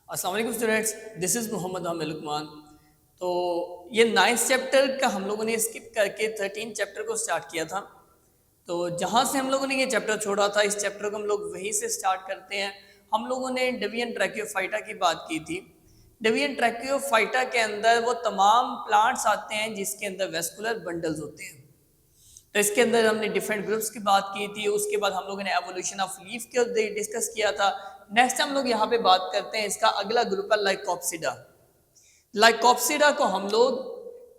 अस्सलाम वालेकुम students, this is Mohammad Aamir Luqman. तो ये 9th चैप्टर का हम लोगों ने स्किप करके 13 चैप्टर को स्टार्ट किया था। तो जहाँ से हम लोगों ने ये चैप्टर छोड़ा था, इस चैप्टर को हम लोग वहीं से स्टार्ट करते हैं। हम लोगों ने डेवियन ट्रैकियोफाइटा की बात की थी। डेवियन ट्रैकियोफाइटा के अंदर वो तमाम प्लांट्स आते हैं जिसके अंदर वेस्कुलर बंडल्स होते हैं। तो इसके अंदर हमने डिफरेंट ग्रुप्स की बात की थी। उसके बाद हम लोगों ने एवोल्यूशन ऑफ लीफ के डिस्कस किया था। नेक्स्ट हम लोग यहाँ पे बात करते हैं, इसका अगला ग्रुप है लाइकोप्सिडा। लाइकोप्सिडा को हम लोग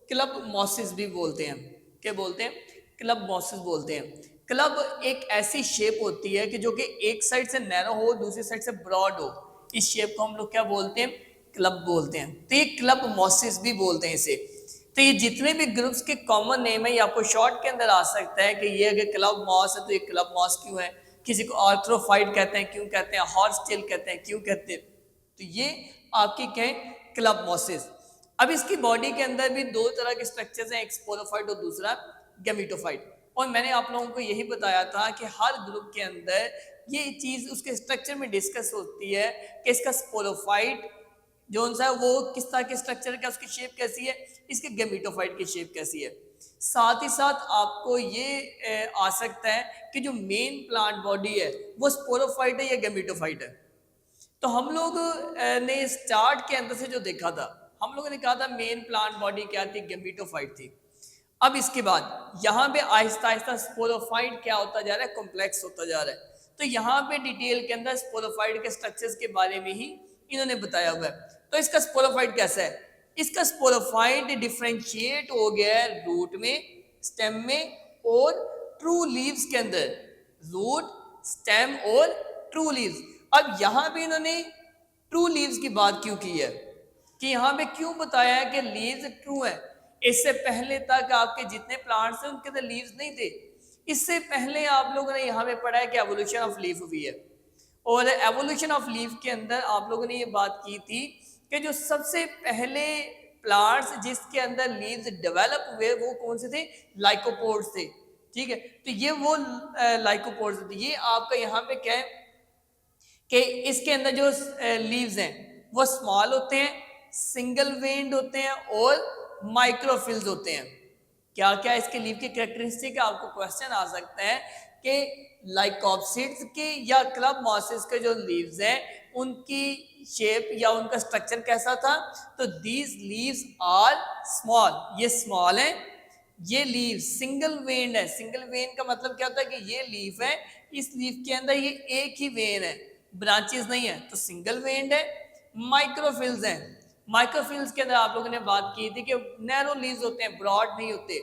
क्लब मॉसिस भी बोलते हैं। क्या बोलते हैं? क्लब मॉसिस बोलते हैं। क्लब एक ऐसी शेप होती है कि जो कि एक साइड से नैरो हो, दूसरी साइड से ब्रॉड हो। इस शेप को हम लोग क्या बोलते हैं? क्लब बोलते हैं। तो ये क्लब मॉसिस भी बोलते हैं इसे। तो ये जितने भी ग्रुप्स के कॉमन नेम है, ये आपको शॉर्ट के अंदर आ सकता है कि ये अगर क्लब मॉस है तो ये क्लब मॉस क्यों है, किसी को आर्थ्रोफाइट कहते हैं क्यों कहते हैं, हॉर्स टेल कहते हैं क्यों कहते हैं। तो ये आपकी कहें क्लब मॉसिस। अब इसकी बॉडी के अंदर भी दो तरह के स्ट्रक्चर्स हैं, एक स्पोरोफाइट और दूसरा गैमेटोफाइट। और मैंने आप लोगों को यही बताया था कि हर ग्रुप के अंदर ये चीज उसके स्ट्रक्चर में डिस्कस होती है कि इसका स्पोरोफाइट जो सा है वो किस तरह के स्ट्रक्चर का, उसकी शेप कैसी है, इसके गैमेटोफाइट की शेप कैसी है। साथ ही साथ आपको ये आ सकता है कि जो मेन प्लांट बॉडी है वो स्पोरोफाइट है या गैमेटोफाइट है। तो हम लोग ने स्टार्ट के अंदर से जो देखा था, हम लोगों ने कहा था मेन प्लांट बॉडी क्या थी? गैमेटोफाइट थी। अब इसके बाद यहाँ पे आहिस्ता आहिस्ता स्पोरोफाइट क्या होता जा रहा है? कॉम्प्लेक्स होता जा रहा है। तो यहाँ पे डिटेल के अंदर स्पोरोफाइट के स्ट्रक्चर्स के बारे में ही इन्होंने बताया हुआ है। तो इसका स्पोरोफाइट कैसा है? इसका स्पोरोफाइट डिफ्रेंशिएट हो गया है रूट में, स्टेम में और ट्रू लीव्स के अंदर। रूट, स्टेम और ट्रू लीव्स। अब यहाँ पे इन्होंने ट्रू लीव्स की बात क्यों की है, कि यहाँ पे क्यों बताया है कि लीव्स ट्रू है? इससे पहले तक आपके जितने प्लांट्स हैं उनके अंदर लीव्स नहीं थे। इससे पहले आप लोगों ने यहाँ पे पढ़ा है कि एवोल्यूशन ऑफ लीफ हुई है। और एवोल्यूशन ऑफ लीफ के अंदर आप लोगों ने ये बात की थी कि जो सबसे पहले प्लांट्स जिसके अंदर लीव्स डेवलप हुए वो कौन से थे? लाइकोपोड्स थे। ठीक है, तो ये वो लाइकोपोड्स थे। ये आपका यहाँ पे क्या है कि इसके अंदर जो लीव्स हैं वो स्मॉल होते हैं, सिंगल वेन्ड होते हैं और माइक्रोफिल्स होते हैं। क्या क्या इसके लीव के कैरेक्टरिस्टिक है? आपको क्वेश्चन आ सकता है कि लाइकोप्सिड्स के या क्लब मॉसिस के जो लीव्स हैं उनकी शेप या उनका स्ट्रक्चर कैसा था? तो दीज लीव्स आर स्मॉल, ये स्मॉल है। ये लीव सिंगल वेन्ड है। सिंगल वेन का मतलब क्या होता है कि ये लीफ है, इस लीफ के अंदर ये एक ही वेन है, ब्रांचेस नहीं है, तो सिंगल वेन्ड है। माइक्रोफिल्स हैं। माइक्रोफिल्स के अंदर आप लोगों ने बात की थी कि नैरो लीव्स होते हैं, ब्रॉड नहीं होते।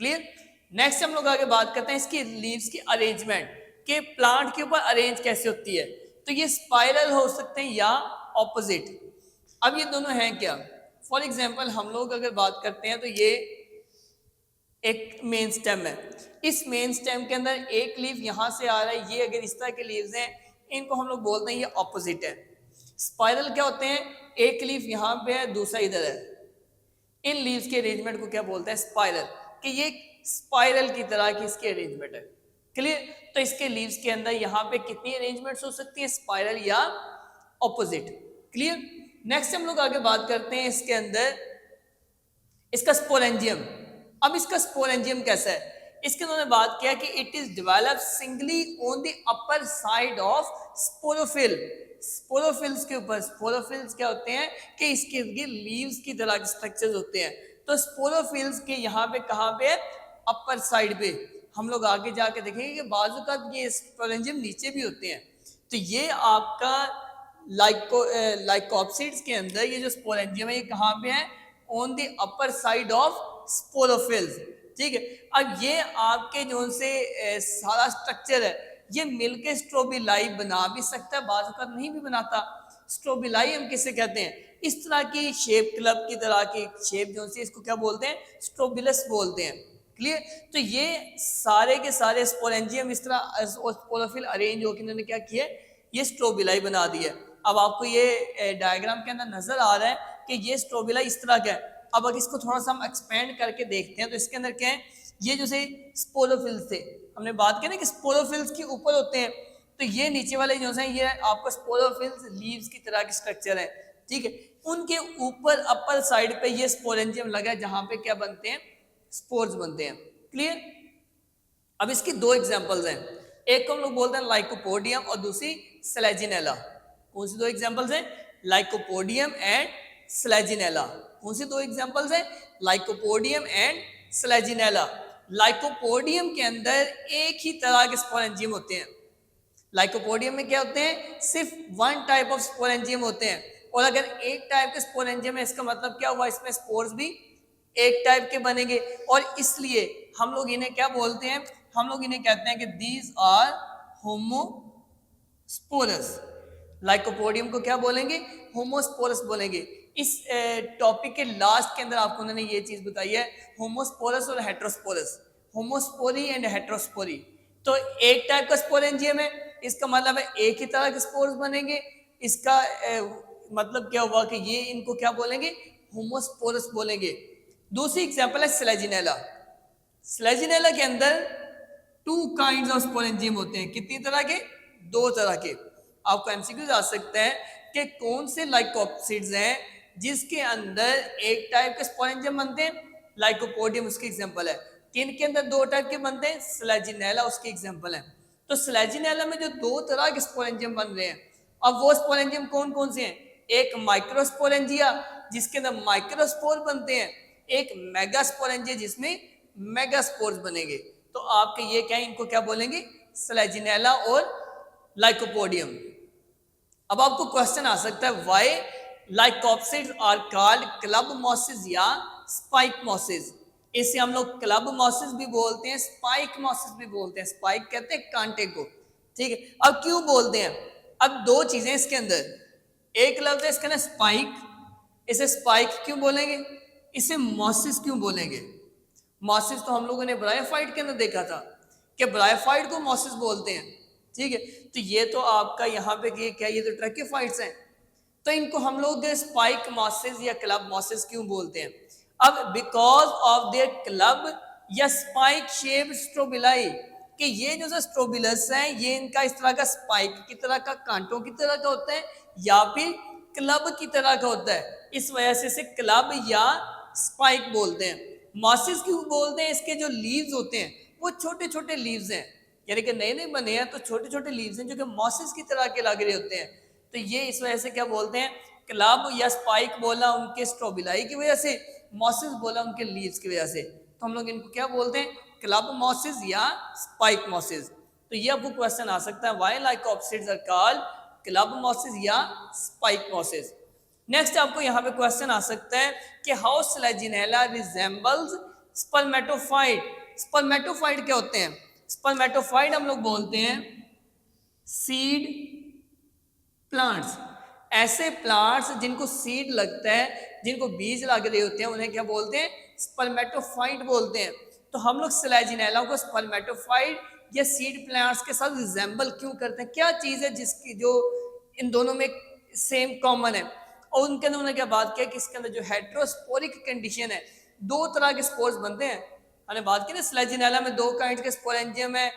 क्लियर? नेक्स्ट हम लोग आगे बात करते हैं इसकी लीव्स की अरेंजमेंट, के प्लांट के ऊपर अरेंज कैसे होती है। तो ये स्पाइरल हो सकते हैं या ऑपोजिट। अब ये दोनों हैं क्या? फॉर एग्जाम्पल हम लोग अगर बात करते हैं तो ये एक मेन स्टेम है। इस मेन स्टेम के अंदर एक लीफ यहां से आ रहा है, ये अगर इस तरह के लीव्स हैं इनको हम लोग बोलते हैं ये ऑपोजिट है। स्पाइरल क्या होते हैं? एक लीफ यहाँ पे है, दूसरा इधर है। इन लीव्स के अरेंजमेंट को क्या बोलते हैं? स्पाइरल। कि ये स्पाइरल की तरह की इसकी अरेंजमेंट है। क्लियर? तो इसके लीव्स के अंदर यहाँ पे कितनी अरेंजमेंट्स हो सकती है? स्पाइरल या ऑपोजिट। क्लियर? नेक्स्ट हम लोग आगे बात करते हैं इसके अंदर इसका स्पोरेंजियम। अब इसका स्पोरेंजियम कैसा है? इसके उन्होंने बात किया कि it is develop singly on the upper side of sporophyll. Sporophylls के ऊपर, स्पोरोफिल्स क्या होते हैं कि इसके लीव्स की तरह के स्ट्रक्चर्स होते हैं। तो स्पोरोफिल्स के यहाँ पे कहाँ पे है? अपर साइड पे। हम लोग आगे जाके देखेंगे कि बाजू का ये स्पोरेंजियम नीचे भी होते हैं। तो ये आपका लाइकोप्सिड्स के अंदर ये जो स्पोरेंजियम है ये कहाँ पे है? On the upper side of sporophylls. ठीक है, अब ये आपके जो से सारा स्ट्रक्चर है ये मिलके स्ट्रोबिलाई बना भी सकता है, बाज़ औक़ात नहीं भी बनाता। स्ट्रोबिलाई हम किसे कहते हैं? इस तरह की शेप, क्लब की तरह की शेप जो सी, इसको क्या बोलते हैं? स्ट्रोबिलस बोलते हैं। क्लियर? तो ये सारे के सारे स्पोरेंजियम इस तरह स्पोरोफिल अरेंज होकर इन्होंने क्या किया? ये स्ट्रोबिलाई बना दी है। अब आपको ये डायग्राम के अंदर नजर आ रहा है कि ये स्ट्रोबिलाई इस तरह का है। अब अगर इसको थोड़ा सा हम एक्सपेंड करके देखते हैं तो इसके अंदर क्या है? ये जो से स्पोरोफिल्स थे, हमने बात की ना कि स्पोरोफिल्स के ऊपर होते हैं, तो ये नीचे वाले जो है ये आपको स्पोरोफिल्स लीव्स की तरह के स्ट्रक्चर है, ठीक है। उनके ऊपर अपर साइड पे ये स्पोरेंजियम लगा है जहां पे क्या बनते हैं, स्पोर्स बनते हैं। क्लियर। अब इसकी दो एग्जांपल्स हैं, एक को हम लोग बोलते हैं लाइकोपोडियम और दूसरी स्लेजिनेला। कौन सी दो एग्जांपल्स हैं, लाइकोपोडियम एंड स्लेजिनेला। कौन सी दो एग्जांपल्स हैं, लाइकोपोडियम एंड स्लेजिनेला। लाइकोपोडियम के अंदर एक ही तरह के स्पोरेंजियम होते हैं। लाइकोपोडियम में क्या होते हैं, सिर्फ वन टाइप ऑफ स्पोरेंजियम होते हैं, और अगर एक टाइप के स्पोरेंजियम है इसका मतलब क्या हुआ, इसमें स्पोर्स भी एक टाइप के बनेंगे, और इसलिए हम लोग इन्हें क्या बोलते हैं, हम लोग इन्हें कहते हैं कि दीज आर होमोस्पोरस। लाइकोपोडियम को क्या बोलेंगे, होमोस्पोरस बोलेंगे। इस टॉपिक के लास्ट के अंदर आपको उन्होंने ये चीज बताई है, होमोस्पोरस और हेट्रोस्पोरस, होमोस्पोरी एंड हेट्रोस्पोरी। तो एक टाइप का स्पोरेंजियम है, इसका मतलब है एक ही तरह के स्पोर्स बनेंगे। इसका मतलब क्या हुआ कि ये इनको क्या बोलेंगे, होमोस्पोरस बोलेंगे। दूसरी एग्जांपल है स्लेजिनेला। स्लेजिनेला के अंदर टू काइंड्स ऑफ स्पोरेंजियम होते हैं। कितनी तरह के, दो तरह के। आपको एमसीक्यूज आ सकता है कि कौन से लाइकोप्सिड्स हैं जिसके अंदर एक टाइप के स्पोरेंजियम बनते हैं, लाइकोपोडियम उसकी एग्जांपल है। किन के अंदर दो टाइप के बनते हैं, स्लेजिनेला उसकी एग्जांपल है। तो स्लेजिनेला में जो दो तरह के स्पोरेंजियम बन रहे हैं, अब वो स्पोरेंजियम कौन कौन से हैं, एक माइक्रोस्पोरेंजिया जिसके अंदर माइक्रोस्पोर बनते हैं, एक मेगास्पोरेंजिया जिसमें मेगास्पोर्स बनेंगे। तो आपके ये क्या है, इनको क्या बोलेंगे, स्लेजिनेला और लाइकोपोडियम। अब आपको क्वेश्चन आ सकता है, why lycopsids are called club mosses या स्पाइक मॉसेस। इसे हम लोग क्लब मॉसेस भी बोलते हैं, स्पाइक मॉसेस भी बोलते हैं। स्पाइक कहते हैं कांटे को, ठीक है। अब क्यों बोलते हैं, अब दो चीजें इसके अंदर, एक लफ्ज है इसके अंदर स्पाइक, इसे स्पाइक क्यों बोलेंगे, इसे मॉसिस क्यों बोलेंगे। मॉसिस तो हम लोगों ने ब्रायोफाइट के अंदर देखा था कि ब्रायोफाइट को मॉसिस बोलते हैं, ठीक है। तो ये तो आपका यहाँ पे क्या, ये तो ट्रैकियोफाइट्स हैं, तो इनको हम लोग स्पाइक मॉसिस या क्लब मॉसिस क्यों बोलते हैं। अब बिकॉज ऑफ देयर क्लब या स्पाइक शेप स्ट्रोबिलाई, कि ये जो स्ट्रोबिलस है ये इनका इस तरह का स्पाइक की तरह का, कांटों की तरह का होता है, या फिर क्लब की तरह का होता है, इस वजह से इसे क्लब या स्पाइक बोलते हैं। मॉसिस क्यों बोलते हैं, इसके जो लीव्स होते हैं वो छोटे छोटे लीव्स हैं, यानी कि नए नए बने हैं तो छोटे छोटे लीव्स हैं जो कि मॉसिस की तरह के लग रहे होते हैं। तो ये इस वजह से क्या बोलते हैं, क्लब या स्पाइक बोला उनके स्ट्रोबिलाई की वजह से, मॉसिस बोला उनके लीव्स की वजह से, तो हम लोग इनको क्या बोलते हैं, क्लब मॉसिस या स्पाइक मॉसिस। तो ये आपको क्वेश्चन आ सकता है, why lycopsids are called club mosses या स्पाइक मॉसिस। नेक्स्ट आपको यहाँ पे क्वेश्चन आ सकता है कि how Selaginella resembles spermatophyte. Spermatophyte क्या होते हैं, स्पर्मेटोफाइट हम लोग बोलते हैं सीड प्लांट्स। ऐसे प्लांट्स जिनको सीड लगता है, जिनको बीज लग रहे होते हैं, उन्हें क्या बोलते हैं, स्पर्मेटोफाइट बोलते हैं। तो हम लोग स्लेजिनेला को स्पर्मेटोफाइट या सीड प्लांट्स के साथ रिजेंबल क्यों करते हैं, क्या चीज है जिसकी जो इन दोनों में सेम कॉमन है। और उनके अंदर उन्होंने क्या बात किया कि इसके अंदर जो हेट्रोस्पोरिक कंडीशन है, दो तरह के स्पोर्स बनते हैं। हमने बात की ना स्लेजिनेला में दो काइंड के स्पोरेंजियम है,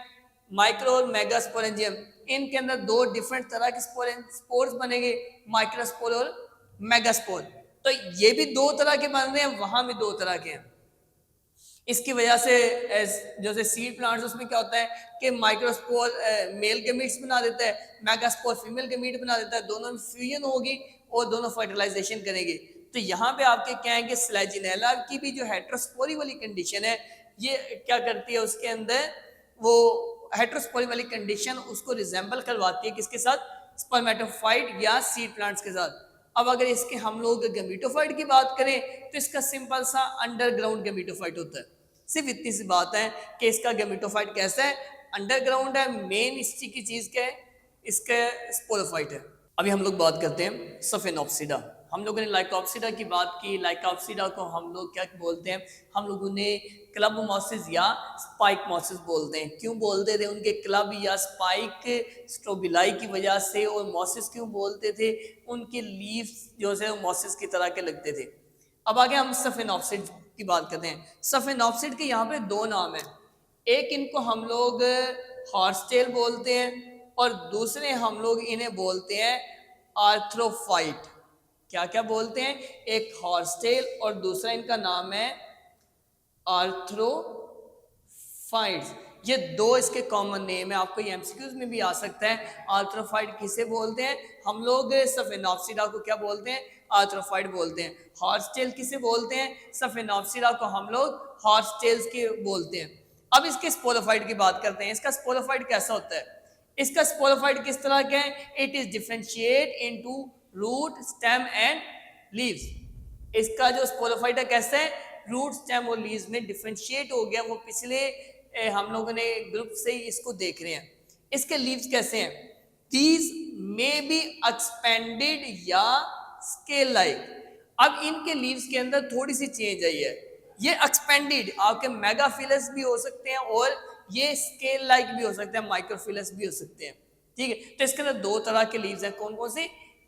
माइक्रो और मेगा स्पोरेंजियम। इनके अंदर दो डिफरेंट तरह के स्पोर्स बनेंगे, माइक्रोस्पोर और मेगास्पोर। तो ये भी दो तरह के बन रहे हैं, वहां भी दो तरह के हैं। इसकी वजह से जैसे सीड प्लांट्स उसमें क्या होता है कि माइक्रोस्पोर मेल गैमीट्स बना देता है, मेगास्पोर फीमेल गैमीट बना देता है, दोनों में फ्यूजन होगी और दोनों फर्टिलाइजेशन करेंगे। तो यहाँ पे आपके क्या है कि स्लेजिनेला की भी जो हेट्रोस्पोरी वाली कंडीशन है, ये क्या करती है, उसके अंदर वो हेट्रोस्पोरी वाली कंडीशन उसको रिजेंबल करवाती है किसके साथ, स्पर्मेटोफाइट या सीड प्लांट्स के साथ। अब अगर इसके हम लोग गैमीटोफाइट की बात करें तो इसका सिंपल सा अंडरग्राउंड गैमीटोफाइट होता है। सिर्फ इतनी सी बात है कि इसका गैमीटोफाइट कैसा है, अंडरग्राउंड है। मेन इस की चीज क्या है, इसका स्पोरोफाइट है। अभी हम लोग बात करते हैं सफेनोप्सिडा। हम लोगों ने लाइकोप्सिडा की बात की। लाइकोप्सिडा को हम लोग क्या बोलते हैं, हम लोगों ने क्लब मॉसिस या स्पाइक मॉसिस बोलते हैं। क्यों बोलते थे, उनके क्लब या स्पाइक स्ट्रोबिलाई की वजह से। और मॉसिस क्यों बोलते थे, उनके लीव्स जो है मॉसिस की तरह के लगते थे। अब आगे हम सफेनोप्सिड की बात करते हैं। सफेनोप्सिड के यहाँ पे दो नाम है, एक इनको हम लोग हॉर्सटेल बोलते हैं और दूसरे हम लोग इन्हें बोलते हैं आर्थ्रोफाइट। क्या क्या बोलते हैं? एक हॉर्सटेल और दूसरा इनका नाम है आर्थ्रोफाइट्स। ये दो इसके कॉमन नेम है, आपको ये एमसीक्यूज में भी आ सकता है। आर्थ्रोफाइट किसे बोलते हैं? हम लोग सफेनोप्सिडा को क्या बोलते हैं? आर्थ्रोफाइट बोलते हैं। हॉर्सटेल किसे बोलते हैं? सफेनोप्सिडा को हम लोग हॉर्सटेल्स के बोलते हैं। अब इसके स्पोरोफाइट की बात करते हैं। इसका स्पोरोफाइट कैसा होता है? इसका स्पोरोफाइट किस तरह का है? It is differentiate into root, stem and leaves. इसका जो स्पोरोफाइट है कैसा है? रूट, स्टेम और लीव्स में डिफरेंशिएट हो गया। वो पिछले हम लोगों ने ग्रुप से ही इसको देख रहे हैं। इसके लीव्स कैसे हैं? दीज मे बी एक्सपेंडेड या स्केल लाइक। अब इनके लीव्स के अंदर थोड़ी सी चेंज आई है। ये एक्सपेंडेड आपके मेगाफिलस भी हो सकते हैं और ये स्केल लाइक भी हो सकते हैं, माइक्रोफिलस भी हो सकते हैं। ठीक है, तो इसके अंदर दो तरह के लीव्स हैं। कौन कौन से?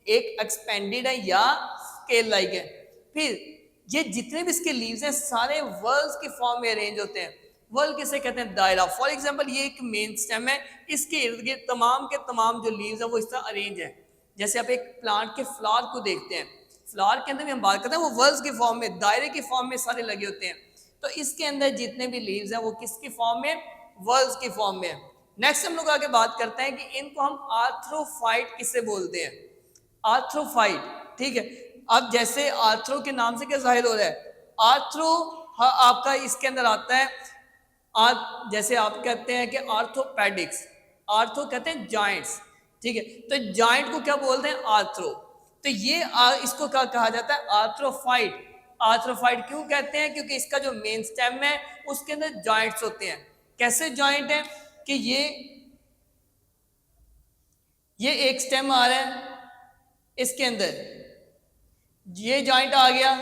एक एक्सपेंडेड है या स्केल लाइक है। फिर ये जितने भी इसके लीव्स हैं सारे वर्ल्स के फॉर्म में अरेंज होते हैं। वर्ल किसे कहते हैं? दायरा। फॉर एग्जांपल ये एक मेन स्टेम है, इसके इर्द गिर्द तमाम के तमाम जो लीव्स हैं वो इस तरह अरेंज है। जैसे आप एक प्लांट के फ्लावर को देखते हैं, फ्लावर के अंदर भी हम बात करते हैं, वो वर्ल्स के फॉर्म में, दायरे के फॉर्म में सारे लगे होते हैं। तो इसके अंदर जितने भी लीव्स हैं वो किसके फॉर्म में? वर्ल्स के फॉर्म में। नेक्स्ट हम लोग आगे बात करते हैं कि इनको हम आर्थ्रोफाइट किसे बोलते हैं? आर्थ्रोफाइट। ठीक है, अब जैसे आर्थ्रो के नाम से क्या जाहिर हो रहा है? आर्थ्रो आपका इसके अंदर आता है जैसे आप कहते हैं कि आर्थोपेडिक्स, आर्थो कहते हैं जॉइंट्स। ठीक है, तो जॉइंट को क्या बोलते हैं? आर्थ्रो। तो ये इसको क्या कहा जाता है? आर्थ्रोफाइट। आर्थ्रोफाइट क्यों कहते हैं? क्योंकि इसका जो मेन स्टेम है उसके अंदर जॉइंट्स होते हैं। कैसे जॉइंट है? कि ये एक स्टेम आ रहा है, इसके अंदर ये जॉइंट आ गया,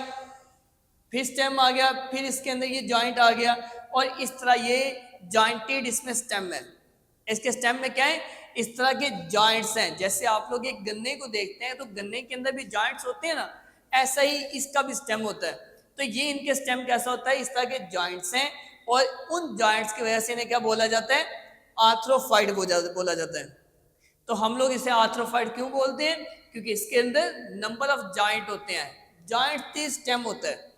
फिर स्टेम आ गया, फिर इसके अंदर ये जॉइंट आ गया, और इस तरह ये जॉइंटेड इसमें स्टेम है। इसके स्टेम में क्या है? इस तरह के जॉइंट्स हैं। जैसे आप लोग एक गन्ने को देखते हैं तो गन्ने के अंदर भी जॉइंट्स होते हैं ना, ऐसा ही इसका भी स्टेम होता है। तो ये इनके स्टेम कैसा होता है? इस तरह के जॉइंट्स हैं, और उन जॉइंट्स की वजह से इन्हें क्या बोला जाता है? आर्थ्रोफाइट बोला जाता है। तो हम लोग इसे आर्थ्रोफाइट क्यों बोलते हैं? क्योंकि इसके अंदर नंबर ऑफ जॉइंट होते हैं, जॉइंट स्टेम होता है।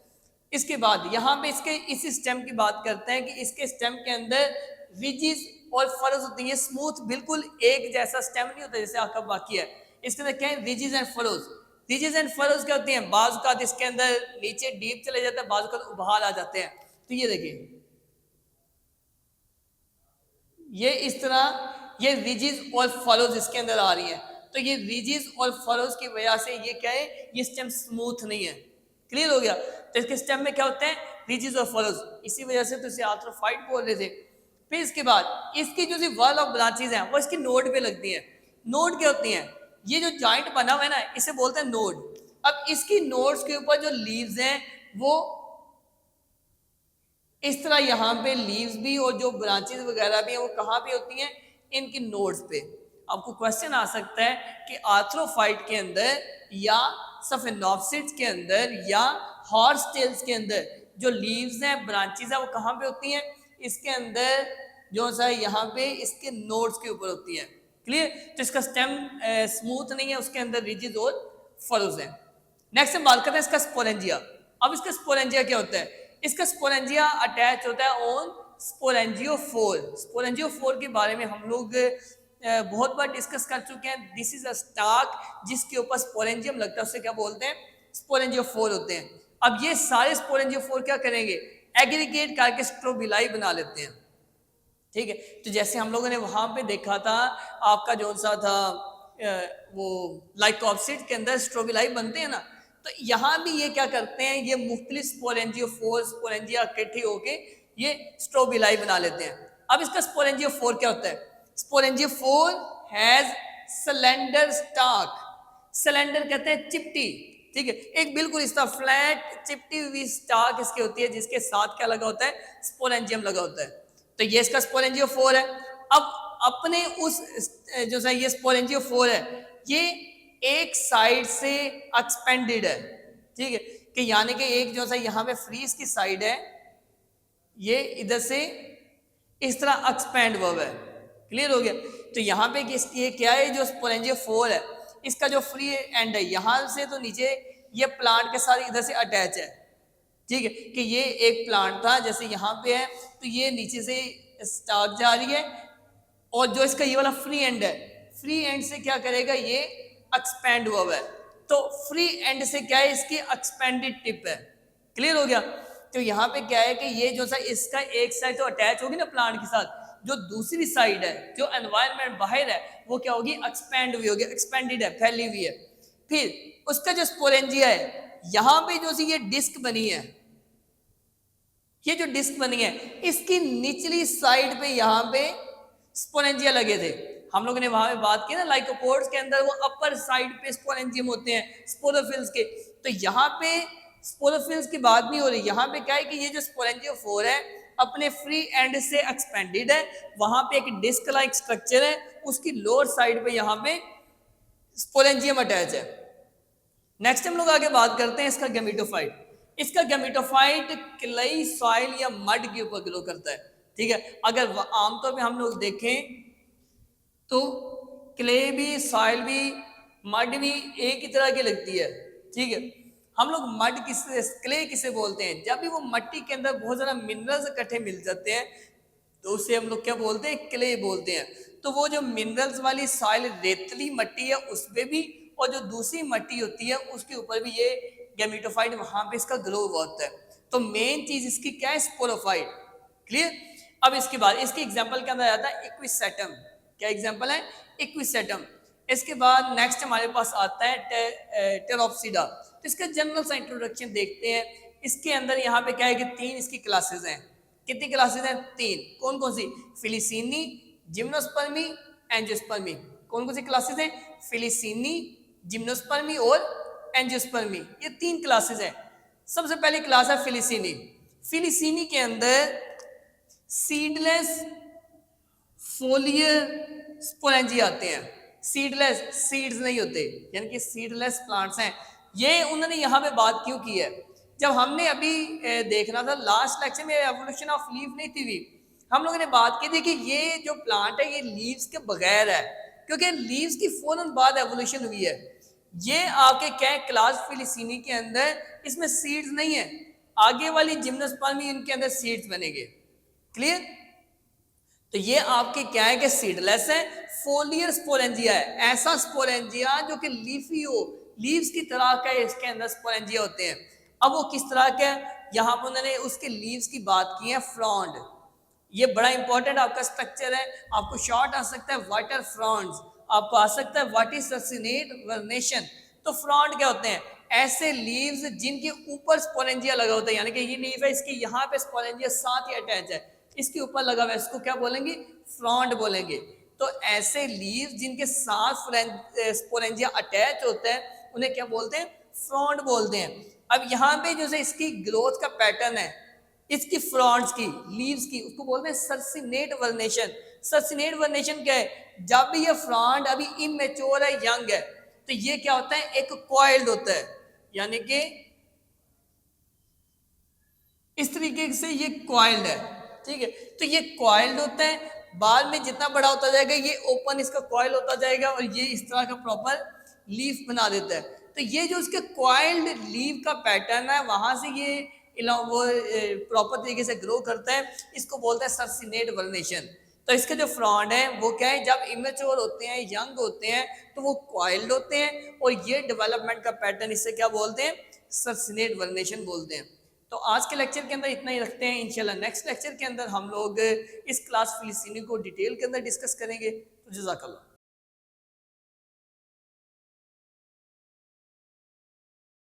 इसके बाद यहाँ पे इसके इस स्टेम की बात करते हैं कि इसके स्टेम के अंदर रिजिज और फरोज होती है। स्मूथ बिल्कुल एक जैसा स्टेम नहीं होता जैसे आपका बाकी है। इसके अंदर क्या है? Rijiju and furrows. Rijiju and furrows क्या होती हैं? बाजू का इसके अंदर नीचे डीप चले जाता है, बाजू का उभार आ जाते हैं। तो ये देखिए, ये इस तरह ये रिजिज और फरोज इसके अंदर आ रही है। तो ये रिजिज और फरोज की वजह से ये क्या है? ये स्टेम स्मूथ नहीं है। क्लियर हो गया? तो इसके स्टेम में क्या होते हैं? रिजिज और फरोज। इसी वजह से तो इसे आर्थ्रोफाइट बोल रहे थे। फिर इसके बाद इसकी जो वर्ल ऑफ ब्रांचेज हैं वो इसकी नोड पे लगती हैं। नोड क्या होती हैं? ये जो जॉइंट बना हुआ है ना, इसे बोलते हैं नोड। अब इसकी नोड्स के ऊपर जो लीव्स हैं वो इस तरह यहाँ पे लीव्स भी और जो ब्रांचेस वगैरह भी हैं वो कहाँ पे होती हैं? इनकी नोड्स पे। आपको क्वेश्चन आ सकता है कि आर्थ्रोफाइट के अंदर या सफेनोप्सिड्स के अंदर या हॉर्सटेल्स के अंदर जो लीव्स हैं, ब्रांचेस हैं, वो कहाँ पे होती हैं? इसके अंदर जो सा यहाँ पे इसके नोड्स के ऊपर होती है। क्लियर? तो इसका स्टेम स्मूथ नहीं है, उसके अंदर रिजिड और फरोज है। नेक्स्ट हम बात करते हैं इसका स्पोरेंजिया। अब इसका स्पोरेंजिया क्या होता है? इसका स्पोरेंजिया अटैच होता है ऑन स्पोरेंजियोफोर। स्पोरेंजियोफोर के बारे में हम लोग बहुत बार डिस्कस कर चुके हैं। दिस इज अ स्टाक जिसके ऊपर स्पोरेंजियम लगता है, उसे क्या बोलते हैं? स्पोरेंजियोफोर होते हैं। अब ये सारे स्पोरेंजियोफोर क्या करेंगे? एग्रीगेट करके स्ट्रोबिलाई बना लेते हैं। ठीक है, तो जैसे हम लोगों ने वहां पे देखा था आपका जो सा था वो लाइकोप्सिड के अंदर स्ट्रोबिलाई बनते हैं ना, तो यहाँ भी ये क्या करते हैं? ये मुख्तलिफ स्पोरेंजियोफोर स्पोरेंजिया इकट्ठे होके ये स्ट्रोबिलाई बना लेते हैं। अब इसका स्पोरेंजियोफोर क्या होता है? Sporangiophore has cylinder stock. Cylinder कहते हैं चिपटी। ठीक है, एक बिल्कुल इस तरह फ्लैट चिपटी हुई स्टाक इसकी होती है जिसके साथ क्या लगा होता है? स्पोरेंजियम लगा होता है। तो ये इसका स्पोरेंजियोफोर है। अब अपने उस जो सा ये स्पोरेंजियोफोर है ये एक साइड से एक्सपेंडेड है। ठीक है, कि यानी कि एक जो सा यहाँ पे फ्रीज की साइड है, ये इधर से इस तरह एक्सपेंड हुआ है। क्लियर हो गया? तो यहाँ पे ये क्या है, जो स्पोरेंजियोफोर है इसका जो फ्री एंड है यहाँ से तो नीचे ये प्लांट के साथ इधर से अटैच है, ठीक है, कि ये एक प्लांट था जैसे यहाँ पे है तो ये नीचे से स्टार्ट जा रही है और जो इसका ये वाला फ्री एंड है, फ्री एंड से क्या करेगा, ये एक्सपेंड हुआ है। तो फ्री एंड से क्या है, इसकी एक्सपेंडेड टिप है। क्लियर हो गया। तो यहाँ पे क्या है कि ये जो सा इसका एक साइड तो अटैच होगी ना प्लांट के साथ, जो दूसरी साइड है जो एनवायरनमेंट बाहर है वो क्या होगी, एक्सपेंड हुई होगी, एक्सपेंडेड है, फैली हुई है। फिर उसका जो स्पोरेंजिया है यहाँ पे जो सी ये डिस्क बनी है, ये जो डिस्क बनी है इसकी निचली साइड पे यहाँ पे स्पोरेंजिया लगे थे। हम लोगों ने वहां पे बात की ना लाइकोपोड्स के अंदर वो अपर साइड पे स्पोरेंजियम होते हैं स्पोरोफिल्स के, तो यहाँ पे स्पोरोफिल्स की बात नहीं हो रही। यहाँ पे क्या है कि ये जो स्पोरेंजियोफोर है अपने फ्री एंड से एक्सपेंडेड है, वहां पे एक डिस्क लाइक स्ट्रक्चर है, उसकी लोअर साइड पे यहाँ पे स्पोरेंजियम अटैच है। नेक्स्ट हम लोग आगे बात करते हैं इसका गैमेटोफाइट। इसका गैमेटोफाइट क्ले, सॉइल या मड के ऊपर ग्रो करता है, ठीक है। अगर आमतौर पे हम लोग देखें तो क्ले भी, सॉइल भी, मड भी एक ही तरह की लगती है, ठीक है। हम लोग मड किसे, क्ले किसे बोलते हैं, जब भी वो मिट्टी के अंदर बहुत ज़्यादा मिनरल्स इकट्ठे मिल जाते हैं तो उसे हम लोग क्या बोलते हैं, क्ले बोलते हैं। तो वो जो मिनरल्स वाली सॉइल रेतली मिट्टी है उस पर भी, और जो दूसरी मिट्टी होती है उसके ऊपर भी ये गैमेटोफाइट वहां पे इसका ग्रो होता है। तो मेन चीज इसकी क्या है, स्पोरोफाइट। क्लियर। अब इसके बाद इसके एग्जांपल के अंदर आता है इक्विसेटम। क्या एग्जांपल है, इक्विसेटम। इसके बाद नेक्स्ट हमारे पास आता है टेरोप्सिडा। तो इसका जनरल सा इंट्रोडक्शन देखते हैं। इसके अंदर यहाँ पे क्या है कि 3 इसकी क्लासेस हैं। कितनी क्लासेस हैं, 3। कौन कौन सी, फिलिसीनी, जिम्नोस्पर्मी, एंजियोस्पर्मी। कौन कौन सी क्लासेस हैं, फिलिसीनी, जिम्नोस्पर्मी और एंजियोस्पर्मी, ये 3 क्लासेस हैं। सबसे पहली क्लास है फिलिसीनी। फिलिसीनी के अंदर सीडलेस फोलियर स्पोरेंजिया आते हैं। सीडलेस, सीड्स नहीं होते, यानी कि सीडलेस प्लांट्स हैं। ये उन्होंने यहाँ पे बात क्यों की है, जब हमने अभी देखना था लास्ट लेक्चर में एवोल्यूशन ऑफ लीफ नहीं थी भी, हम लोगों ने बात की थी कि ये जो प्लांट है ये लीव्स के बगैर है, क्योंकि लीव्स की फौरन बाद एवोल्यूशन हुई है। ये आपके क्या है, क्लास फिलिसीनी के अंदर इसमें सीड्स नहीं है, आगे वाली जिम्नोस्पर्मी इनके अंदर सीड्स बनेंगे। क्लियर। तो ये आपके क्या है कि सीडलेस है, फोलियर स्पोरेंजिया है, ऐसा स्पोरेंजिया जो कि लीफी हो, लीव्स की तरह का इसके अंदर स्पोरेंजिया होते हैं। अब वो किस तरह का है, यहाँ पर उन्होंने उसके लीव्स की बात की है, फ्रॉन्ड। ये बड़ा इंपॉर्टेंट आपका स्ट्रक्चर है, आपको शॉर्ट आ सकता है वाटर फ्रॉन्ड्स, आपको आ सकता है व्हाट इज सर्सिनेट वर्नेशन। तो फ्रॉन्ड क्या होते हैं, ऐसे लीव्स जिनके ऊपर स्पोरेंजिया लगा होता है, यानी कि ये लीफ है इसकी यहाँ पे स्पोरेंजिया साथ ही अटैच है, इसके ऊपर लगा हुआ है, इसको क्या बोलेंगे, फ्रॉन्ड बोलेंगे। तो ऐसे लीव्स जिनके साथ स्पोरेंजिया अटैच होता है उन्हें क्या बोलते हैं, फ्रॉन्ड बोलते हैं। अब यहाँ पे जो है इसकी ग्रोथ का पैटर्न है, इसकी फ्रॉन्ड्स की, लीव्स की, उसको बोलते हैं सर्सिनेट वर्नेशन। सर्सिनेट वर्नेशन क्या है, जब भी ये फ्रॉन्ड अभी इमेच्योर है, यंग है, तो ये क्या होता है, एक कॉइल्ड होता है, यानी कि इस तरीके से ये कॉइल्ड है, ठीक है। तो ये कॉइल्ड होता है, बाद में जितना बड़ा होता जाएगा ये ओपन इसका कॉइल होता जाएगा और ये इस तरह का प्रॉपर लीफ बना देता है। तो ये जो उसके कॉइल्ड लीफ का पैटर्न है वहां से ये वो प्रॉपर तरीके से ग्रो करता है, इसको बोलते हैं सर्सिनेट वर्नेशन। तो इसके जो फ्रॉन्ड है वो क्या है, जब इमेच्योर होते हैं, यंग होते हैं, तो वो कॉइल्ड होते हैं और ये डेवलपमेंट का पैटर्न इससे क्या बोलते हैं, सर्सिनेट वर्नेशन बोलते हैं। तो आज के लेक्चर के अंदर इतना ही रखते हैं। इंशाल्लाह नेक्स्ट लेक्चर के अंदर हम लोग इस क्लास फिलिसीनी को डिटेल के अंदर डिस्कस करेंगे। तो जज़ाकल्लाह।